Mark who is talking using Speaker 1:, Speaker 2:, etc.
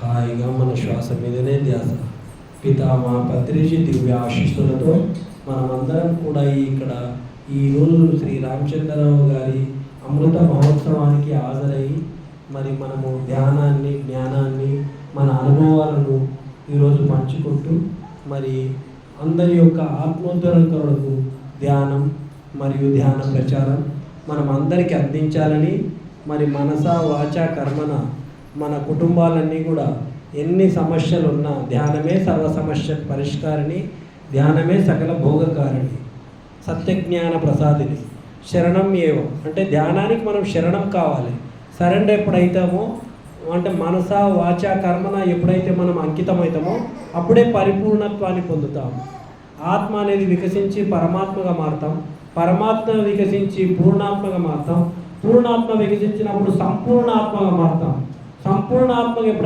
Speaker 1: హాయిగా మన శ్వాస మీదనే ధ్యాస. పితామా పత్రిజీ దివ్య ఆశీస్సులతో మనమందరం కూడా ఇక్కడ ఈరోజు శ్రీ రామచంద్రరావు గారి అమృత మహోత్సవానికి హాజరయ్యి మరి మనము ధ్యానాన్ని, జ్ఞానాన్ని, మన అనుభవాలను ఈరోజు పంచుకుంటూ మరి అందరి యొక్క ఆత్మోద్ధరణ కొరకు ధ్యానం మరియు ధ్యాన ప్రచారం మనం అందరికీ అందించాలని, మరి మనస వాచ కర్మన మన కుటుంబాలన్నీ కూడా ఎన్ని సమస్యలు ఉన్నా ధ్యానమే సర్వ సమస్య పరిష్కారిణి, ధ్యానమే సకల భోగకారిణి, సత్యజ్ఞాన ప్రసాదిని, శరణం ఏవం. అంటే ధ్యానానికి మనం శరణం కావాలి. సరెండర్ ఎప్పుడైతామో అంటే మనస వాచ కర్మన ఎప్పుడైతే మనం అంకితమవుతామో అప్పుడే పరిపూర్ణత్వాన్ని పొందుతాము. ఆత్మ అనేది వికసించి పరమాత్మగా మారుతాం, పరమాత్మ వికసించి పూర్ణాత్మగా మారుతాం, పూర్ణాత్మ వికసించినప్పుడు సంపూర్ణ ఆత్మగా మారుతాం. సంపూర్ణ ఆత్మగా ఎప్పుడైతే